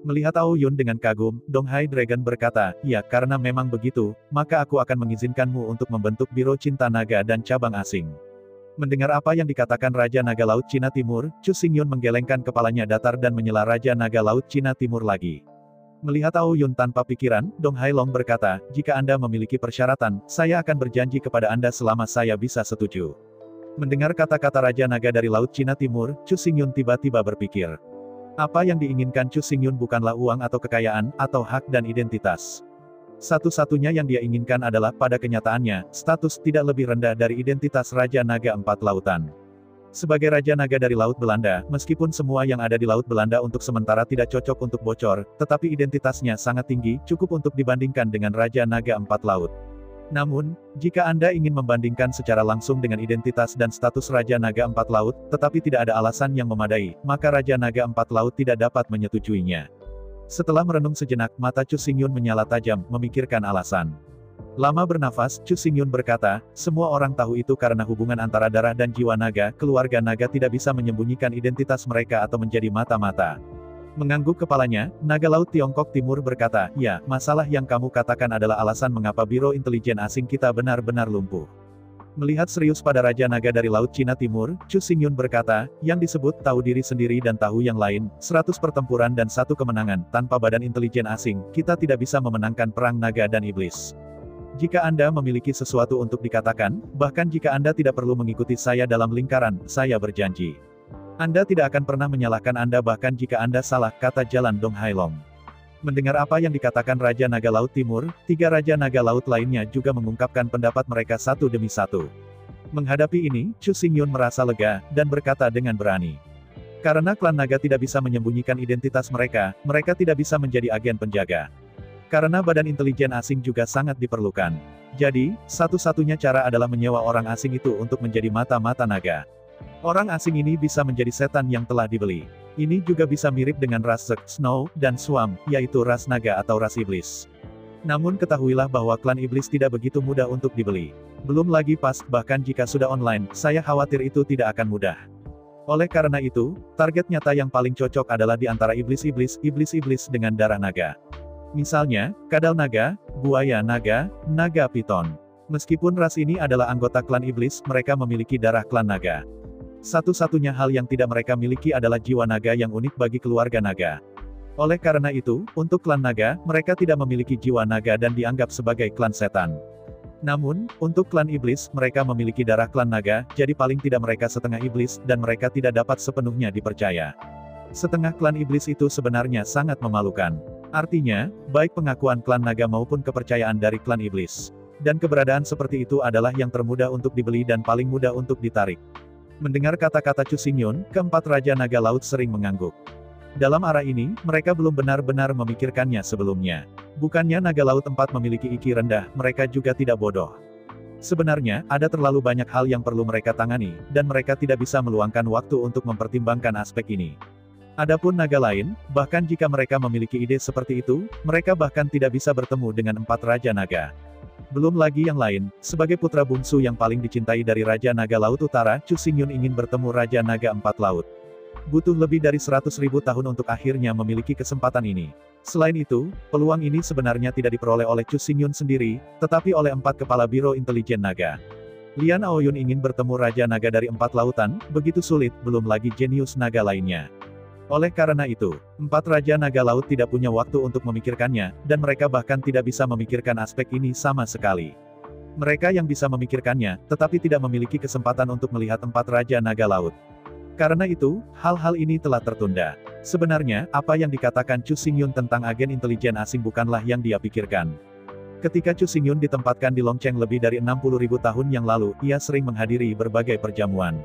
Melihat Ao Yun dengan kagum, Dong Hai Dragon berkata, "Ya, karena memang begitu, maka aku akan mengizinkanmu untuk membentuk Biro Cinta Naga dan cabang asing." Mendengar apa yang dikatakan Raja Naga Laut Cina Timur, Chu Xingyun menggelengkan kepalanya datar dan menyela Raja Naga Laut Cina Timur lagi. Melihat Ao Yun tanpa pikiran, Dong Hai Long berkata, "Jika Anda memiliki persyaratan, saya akan berjanji kepada Anda selama saya bisa setuju." Mendengar kata-kata Raja Naga dari Laut Cina Timur, Chu Xingyun tiba-tiba berpikir. Apa yang diinginkan Chu Xingyun bukanlah uang atau kekayaan, atau hak dan identitas. Satu-satunya yang dia inginkan adalah pada kenyataannya, status tidak lebih rendah dari identitas Raja Naga Empat Lautan. Sebagai Raja Naga dari Laut Belanda, meskipun semua yang ada di Laut Belanda untuk sementara tidak cocok untuk bocor, tetapi identitasnya sangat tinggi, cukup untuk dibandingkan dengan Raja Naga Empat Laut. Namun, jika Anda ingin membandingkan secara langsung dengan identitas dan status Raja Naga Empat Laut, tetapi tidak ada alasan yang memadai, maka Raja Naga Empat Laut tidak dapat menyetujuinya. Setelah merenung sejenak, mata Chu Xingyun menyala tajam, memikirkan alasan. Lama bernafas, Chu Xingyun berkata, "Semua orang tahu itu karena hubungan antara darah dan jiwa naga, keluarga naga tidak bisa menyembunyikan identitas mereka atau menjadi mata-mata." Mengangguk kepalanya, Naga Laut Tiongkok Timur berkata, "Ya, masalah yang kamu katakan adalah alasan mengapa Biro Intelijen Asing kita benar-benar lumpuh." Melihat serius pada Raja Naga dari Laut Cina Timur, Chu Xingyun berkata, "Yang disebut tahu diri sendiri dan tahu yang lain, 100 pertempuran dan 1 kemenangan, tanpa badan intelijen asing, kita tidak bisa memenangkan perang naga dan iblis. Jika Anda memiliki sesuatu untuk dikatakan, bahkan jika Anda tidak perlu mengikuti saya dalam lingkaran, saya berjanji. Anda tidak akan pernah menyalahkan Anda bahkan jika Anda salah," kata Jalan Dong Hai Long. Mendengar apa yang dikatakan Raja Naga Laut Timur, 3 Raja Naga Laut lainnya juga mengungkapkan pendapat mereka satu demi satu. Menghadapi ini, Chu Xingyun merasa lega, dan berkata dengan berani. Karena klan naga tidak bisa menyembunyikan identitas mereka, mereka tidak bisa menjadi agen penjaga. Karena badan intelijen asing juga sangat diperlukan. Jadi, satu-satunya cara adalah menyewa orang asing itu untuk menjadi mata-mata naga. Orang asing ini bisa menjadi setan yang telah dibeli. Ini juga bisa mirip dengan ras Zek, Snow, dan Swam, yaitu ras naga atau ras iblis. Namun ketahuilah bahwa klan iblis tidak begitu mudah untuk dibeli. Belum lagi pas, bahkan jika sudah online, saya khawatir itu tidak akan mudah. Oleh karena itu, target nyata yang paling cocok adalah di antara iblis-iblis dengan darah naga. Misalnya, kadal naga, buaya naga, naga piton. Meskipun ras ini adalah anggota klan iblis, mereka memiliki darah klan naga. Satu-satunya hal yang tidak mereka miliki adalah jiwa naga yang unik bagi keluarga naga. Oleh karena itu, untuk klan naga, mereka tidak memiliki jiwa naga dan dianggap sebagai klan setan. Namun, untuk klan iblis, mereka memiliki darah klan naga, jadi paling tidak mereka setengah iblis, dan mereka tidak dapat sepenuhnya dipercaya. Setengah klan iblis itu sebenarnya sangat memalukan. Artinya, baik pengakuan klan naga maupun kepercayaan dari klan iblis. Dan keberadaan seperti itu adalah yang termudah untuk dibeli dan paling mudah untuk ditarik. Mendengar kata-kata Chu Xingyun, keempat Raja Naga Laut sering mengangguk. Dalam arah ini, mereka belum benar-benar memikirkannya sebelumnya. Bukannya Naga Laut 4 memiliki IQ rendah, mereka juga tidak bodoh. Sebenarnya, ada terlalu banyak hal yang perlu mereka tangani, dan mereka tidak bisa meluangkan waktu untuk mempertimbangkan aspek ini. Adapun naga lain, bahkan jika mereka memiliki ide seperti itu, mereka bahkan tidak bisa bertemu dengan 4 Raja Naga. Belum lagi yang lain, sebagai putra bungsu yang paling dicintai dari Raja Naga Laut Utara, Chu Xingyun ingin bertemu Raja Naga Empat Laut. Butuh lebih dari 100.000 tahun untuk akhirnya memiliki kesempatan ini. Selain itu, peluang ini sebenarnya tidak diperoleh oleh Chu Xingyun sendiri, tetapi oleh 4 kepala Biro Intelijen Naga. Lian Aoyun ingin bertemu Raja Naga dari 4 lautan, begitu sulit, belum lagi jenius naga lainnya. Oleh karena itu, 4 Raja Naga Laut tidak punya waktu untuk memikirkannya, dan mereka bahkan tidak bisa memikirkan aspek ini sama sekali. Mereka yang bisa memikirkannya, tetapi tidak memiliki kesempatan untuk melihat 4 Raja Naga Laut. Karena itu, hal-hal ini telah tertunda. Sebenarnya, apa yang dikatakan Chu Xingyun tentang agen intelijen asing bukanlah yang dia pikirkan. Ketika Chu Xingyun ditempatkan di Longcheng lebih dari 60.000 tahun yang lalu, ia sering menghadiri berbagai perjamuan.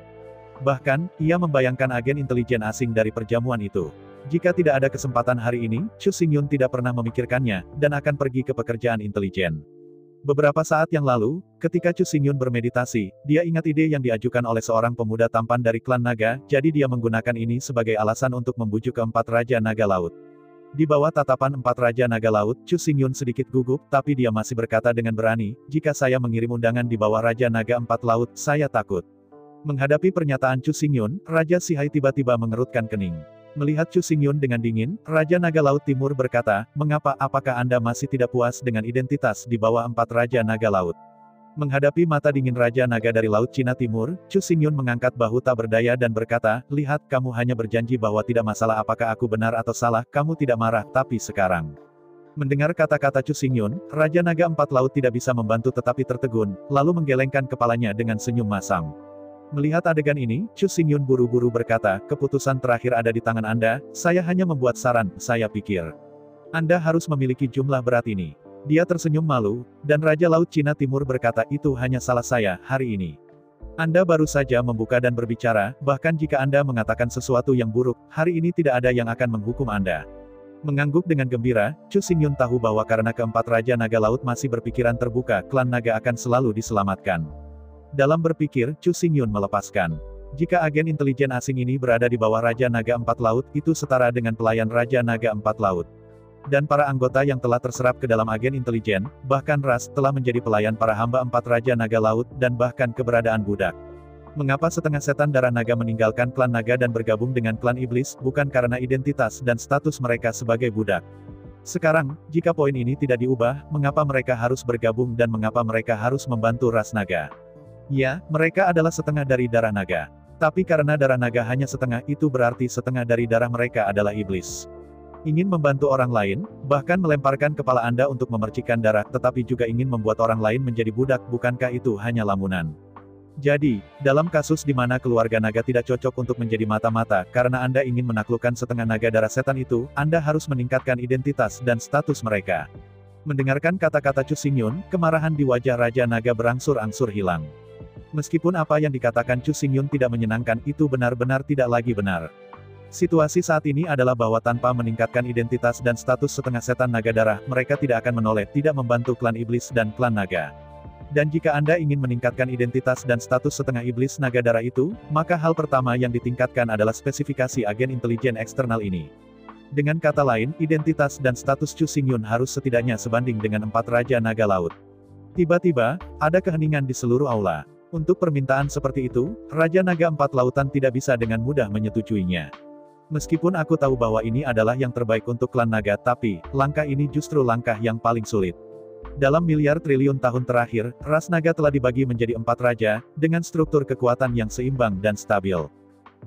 Bahkan, ia membayangkan agen intelijen asing dari perjamuan itu. Jika tidak ada kesempatan hari ini, Chu Xingyun tidak pernah memikirkannya, dan akan pergi ke pekerjaan intelijen. Beberapa saat yang lalu, ketika Chu Xingyun bermeditasi, dia ingat ide yang diajukan oleh seorang pemuda tampan dari klan naga, jadi dia menggunakan ini sebagai alasan untuk membujuk keempat Raja Naga Laut. Di bawah tatapan 4 Raja Naga Laut, Chu Xingyun sedikit gugup, tapi dia masih berkata dengan berani, "Jika saya mengirim undangan di bawah Raja Naga Empat Laut, saya takut." Menghadapi pernyataan Chu Xingyun, Raja Sihai tiba-tiba mengerutkan kening. Melihat Chu Xingyun dengan dingin, Raja Naga Laut Timur berkata, apakah Anda masih tidak puas dengan identitas di bawah 4 Raja Naga Laut? Menghadapi mata dingin Raja Naga dari Laut Cina Timur, Chu Xingyun mengangkat bahu tak berdaya dan berkata, lihat, kamu hanya berjanji bahwa tidak masalah apakah aku benar atau salah, kamu tidak marah, tapi sekarang. Mendengar kata-kata Chu Xingyun, Raja Naga 4 Laut tidak bisa membantu tetapi tertegun, lalu menggelengkan kepalanya dengan senyum masam. Melihat adegan ini, Chu Xingyun buru-buru berkata, keputusan terakhir ada di tangan Anda, saya hanya membuat saran, saya pikir. Anda harus memiliki jumlah berat ini. Dia tersenyum malu, dan Raja Laut Cina Timur berkata, itu hanya salah saya, hari ini. Anda baru saja membuka dan berbicara, bahkan jika Anda mengatakan sesuatu yang buruk, hari ini tidak ada yang akan menghukum Anda. Mengangguk dengan gembira, Chu Xingyun tahu bahwa karena keempat Raja Naga Laut masih berpikiran terbuka, klan naga akan selalu diselamatkan. Dalam berpikir, Chu Xingyun melepaskan. Jika agen intelijen asing ini berada di bawah Raja Naga 4 Laut, itu setara dengan pelayan Raja Naga 4 Laut. Dan para anggota yang telah terserap ke dalam agen intelijen, bahkan ras, telah menjadi pelayan para hamba 4 Raja Naga Laut, dan bahkan keberadaan budak. Mengapa setengah setan darah naga meninggalkan klan naga dan bergabung dengan klan iblis, bukan karena identitas dan status mereka sebagai budak. Sekarang, jika poin ini tidak diubah, mengapa mereka harus bergabung dan mengapa mereka harus membantu ras naga? Ya, mereka adalah setengah dari darah naga. Tapi karena darah naga hanya setengah, itu berarti setengah dari darah mereka adalah iblis. Ingin membantu orang lain, bahkan melemparkan kepala Anda untuk memercikkan darah, tetapi juga ingin membuat orang lain menjadi budak, bukankah itu hanya lamunan? Jadi, dalam kasus di mana keluarga naga tidak cocok untuk menjadi mata-mata, karena Anda ingin menaklukkan setengah naga darah setan itu, Anda harus meningkatkan identitas dan status mereka. Mendengarkan kata-kata Chu Xingyun, kemarahan di wajah Raja Naga berangsur-angsur hilang. Meskipun apa yang dikatakan Chu Xingyun tidak menyenangkan, itu benar-benar tidak lagi benar. Situasi saat ini adalah bahwa tanpa meningkatkan identitas dan status setengah setan naga darah, mereka tidak akan menoleh, tidak membantu klan iblis dan klan naga. Dan jika Anda ingin meningkatkan identitas dan status setengah iblis naga darah itu, maka hal pertama yang ditingkatkan adalah spesifikasi agen intelijen eksternal ini. Dengan kata lain, identitas dan status Chu Xingyun harus setidaknya sebanding dengan 4 Raja Naga Laut. Tiba-tiba, ada keheningan di seluruh aula. Untuk permintaan seperti itu, Raja Naga 4 Lautan tidak bisa dengan mudah menyetujuinya. Meskipun aku tahu bahwa ini adalah yang terbaik untuk klan naga, tapi, langkah ini justru langkah yang paling sulit. Dalam miliar triliun tahun terakhir, ras naga telah dibagi menjadi 4 raja, dengan struktur kekuatan yang seimbang dan stabil.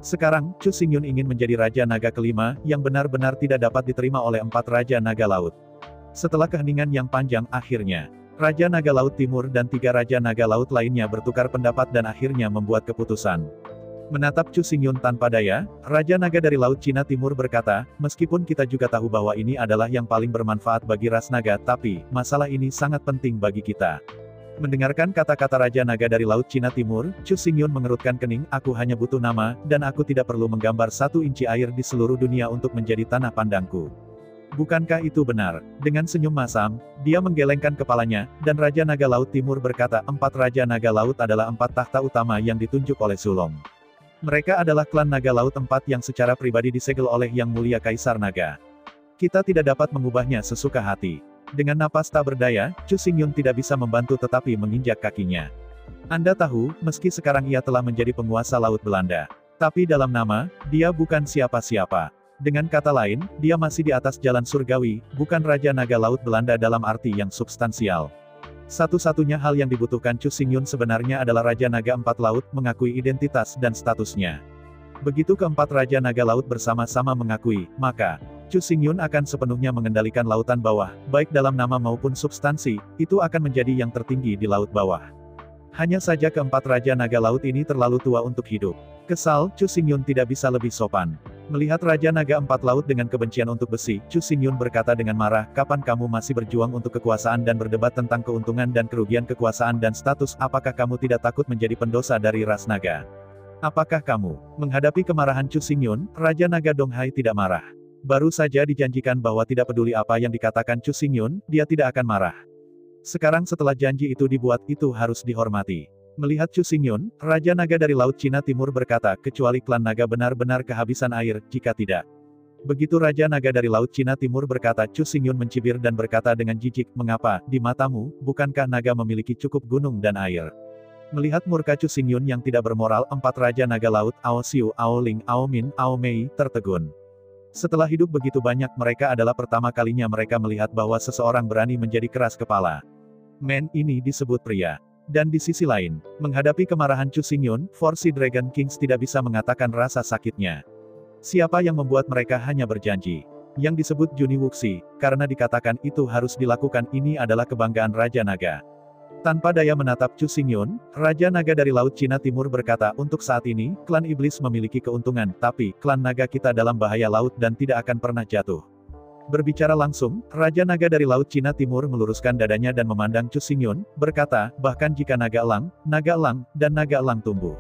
Sekarang, Chu Xingyun ingin menjadi Raja Naga kelima, yang benar-benar tidak dapat diterima oleh 4 Raja Naga Laut. Setelah keheningan yang panjang, akhirnya, Raja Naga Laut Timur dan 3 Raja Naga Laut lainnya bertukar pendapat dan akhirnya membuat keputusan. Menatap Chu Xingyun tanpa daya, Raja Naga dari Laut Cina Timur berkata, meskipun kita juga tahu bahwa ini adalah yang paling bermanfaat bagi ras naga, tapi, masalah ini sangat penting bagi kita. Mendengarkan kata-kata Raja Naga dari Laut Cina Timur, Chu Xingyun mengerutkan kening, aku hanya butuh nama, dan aku tidak perlu menggambar 1 inci air di seluruh dunia untuk menjadi tanah pandangku. Bukankah itu benar? Dengan senyum masam, dia menggelengkan kepalanya, dan Raja Naga Laut Timur berkata, 4 Raja Naga Laut adalah 4 takhta utama yang ditunjuk oleh Sulong. Mereka adalah klan Naga Laut 4 yang secara pribadi disegel oleh Yang Mulia Kaisar Naga. Kita tidak dapat mengubahnya sesuka hati. Dengan napas tak berdaya, Chu Xingyun tidak bisa membantu tetapi menginjak kakinya. Anda tahu, meski sekarang ia telah menjadi penguasa Laut Belanda. Tapi dalam nama, dia bukan siapa-siapa. Dengan kata lain, dia masih di atas jalan surgawi, bukan Raja Naga Laut Belanda dalam arti yang substansial. Satu-satunya hal yang dibutuhkan Chu Xingyun sebenarnya adalah Raja Naga 4 Laut mengakui identitas dan statusnya. Begitu keempat Raja Naga Laut bersama-sama mengakui, maka, Chu Xingyun akan sepenuhnya mengendalikan lautan bawah, baik dalam nama maupun substansi, itu akan menjadi yang tertinggi di laut bawah. Hanya saja keempat Raja Naga Laut ini terlalu tua untuk hidup. Kesal, Chu Xingyun tidak bisa lebih sopan. Melihat Raja Naga 4 Laut dengan kebencian untuk besi, Chu Xingyun berkata dengan marah, kapan kamu masih berjuang untuk kekuasaan dan berdebat tentang keuntungan dan kerugian kekuasaan dan status, apakah kamu tidak takut menjadi pendosa dari ras naga? Apakah kamu? Menghadapi kemarahan Chu Xingyun, Raja Naga Donghai tidak marah. Baru saja dijanjikan bahwa tidak peduli apa yang dikatakan Chu Xingyun, dia tidak akan marah. Sekarang setelah janji itu dibuat, itu harus dihormati. Melihat Chu Xingyun, Raja Naga dari Laut Cina Timur berkata, kecuali klan naga benar-benar kehabisan air, jika tidak. Begitu Raja Naga dari Laut Cina Timur berkata, Chu Xingyun mencibir dan berkata dengan jijik, mengapa, di matamu, bukankah naga memiliki cukup gunung dan air? Melihat murka Chu Xingyun yang tidak bermoral, 4 Raja Naga Laut, Ao Xiu, Ao Ling, Ao Min, Ao Mei, tertegun. Setelah hidup begitu banyak, mereka adalah pertama kalinya mereka melihat bahwa seseorang berani menjadi keras kepala. Men, ini disebut pria. Dan di sisi lain, menghadapi kemarahan Chu Xingyun, Force Dragon Kings tidak bisa mengatakan rasa sakitnya. Siapa yang membuat mereka hanya berjanji? Yang disebut Juni Wuxi, karena dikatakan itu harus dilakukan, ini adalah kebanggaan Raja Naga. Tanpa daya menatap Chu Xingyun, Raja Naga dari Laut Cina Timur berkata, untuk saat ini, klan iblis memiliki keuntungan, tapi, klan naga kita dalam bahaya laut dan tidak akan pernah jatuh. Berbicara langsung, Raja Naga dari Laut Cina Timur meluruskan dadanya dan memandang Chu Xingyun, berkata, bahkan jika naga elang, dan naga elang tumbuh.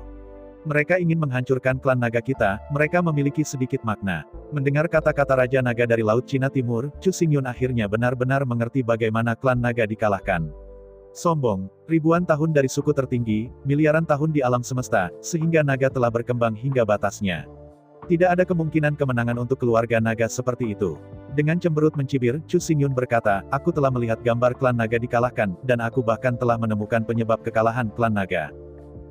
Mereka ingin menghancurkan klan naga kita, mereka memiliki sedikit makna. Mendengar kata-kata Raja Naga dari Laut Cina Timur, Chu Xingyun akhirnya benar-benar mengerti bagaimana klan naga dikalahkan. Sombong, ribuan tahun dari suku tertinggi, miliaran tahun di alam semesta, sehingga naga telah berkembang hingga batasnya. Tidak ada kemungkinan kemenangan untuk keluarga naga seperti itu. Dengan cemberut mencibir, Chu Xingyun berkata, aku telah melihat gambar klan naga dikalahkan, dan aku bahkan telah menemukan penyebab kekalahan klan naga.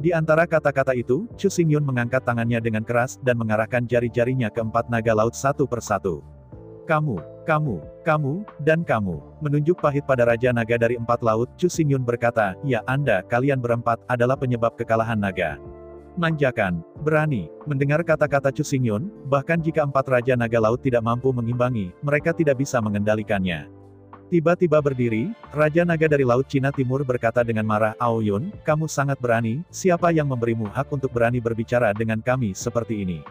Di antara kata-kata itu, Chu Xingyun mengangkat tangannya dengan keras, dan mengarahkan jari-jarinya ke 4 naga laut satu persatu. Kamu, dan kamu, menunjuk pahit pada Raja Naga dari 4 laut, Chu Xingyun berkata, ya Anda, kalian berempat, adalah penyebab kekalahan naga. Manjakan, berani. Mendengar kata-kata Chu Xingyun, bahkan jika 4 Raja Naga Laut tidak mampu mengimbangi, mereka tidak bisa mengendalikannya. Tiba-tiba berdiri, Raja Naga dari Laut Cina Timur berkata dengan marah, Aoyun, kamu sangat berani, siapa yang memberimu hak untuk berani berbicara dengan kami seperti ini?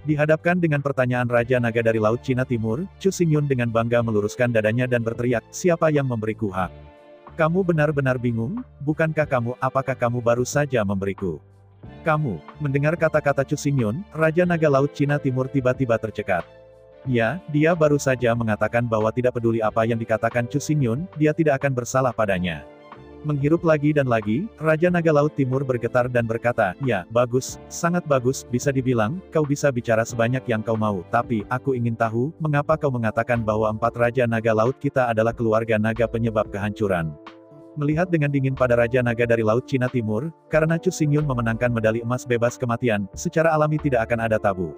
Dihadapkan dengan pertanyaan Raja Naga dari Laut Cina Timur, Chu Xingyun dengan bangga meluruskan dadanya dan berteriak, siapa yang memberiku hak? Kamu benar-benar bingung, bukankah kamu, apakah kamu baru saja memberiku? Kamu, mendengar kata-kata Chu Xingyun, Raja Naga Laut Cina Timur tiba-tiba tercekat. Ya, dia baru saja mengatakan bahwa tidak peduli apa yang dikatakan Chu Xingyun, dia tidak akan bersalah padanya. Menghirup lagi dan lagi, Raja Naga Laut Timur bergetar dan berkata, ya, bagus, sangat bagus, bisa dibilang, kau bisa bicara sebanyak yang kau mau, tapi, aku ingin tahu, mengapa kau mengatakan bahwa 4 Raja Naga Laut kita adalah keluarga naga penyebab kehancuran. Melihat dengan dingin pada Raja Naga dari Laut Cina Timur, karena Chu Xingyun memenangkan medali emas bebas kematian, secara alami tidak akan ada tabu.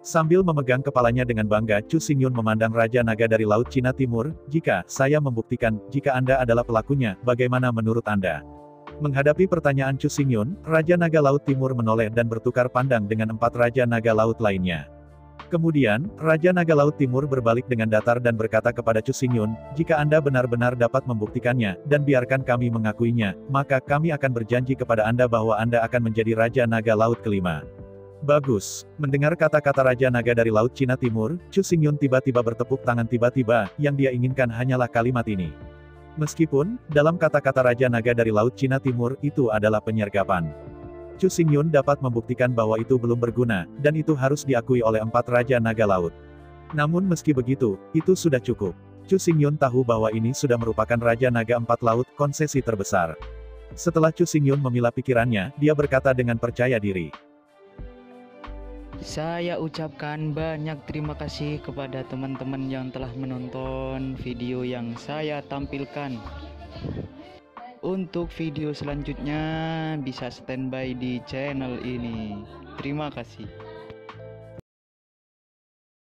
Sambil memegang kepalanya dengan bangga, Chu Xingyun memandang Raja Naga dari Laut Cina Timur, jika saya membuktikan, jika Anda adalah pelakunya, bagaimana menurut Anda? Menghadapi pertanyaan Chu Xingyun, Raja Naga Laut Timur menoleh dan bertukar pandang dengan 4 Raja Naga Laut lainnya. Kemudian, Raja Naga Laut Timur berbalik dengan datar dan berkata kepada Chu Xingyun, jika Anda benar-benar dapat membuktikannya, dan biarkan kami mengakuinya, maka kami akan berjanji kepada Anda bahwa Anda akan menjadi Raja Naga Laut kelima. Bagus. Mendengar kata-kata Raja Naga dari Laut Cina Timur, Chu Xingyun tiba-tiba bertepuk tangan tiba-tiba, yang dia inginkan hanyalah kalimat ini. Meskipun, dalam kata-kata Raja Naga dari Laut Cina Timur, itu adalah penyergapan. Chu Xingyun dapat membuktikan bahwa itu belum berguna, dan itu harus diakui oleh 4 Raja Naga Laut. Namun meski begitu, itu sudah cukup. Chu Xingyun tahu bahwa ini sudah merupakan Raja Naga 4 Laut, konsesi terbesar. Setelah Chu Xingyun memilah pikirannya, dia berkata dengan percaya diri. Saya ucapkan banyak terima kasih kepada teman-teman yang telah menonton video yang saya tampilkan. Untuk video selanjutnya bisa standby di channel ini. Terima kasih.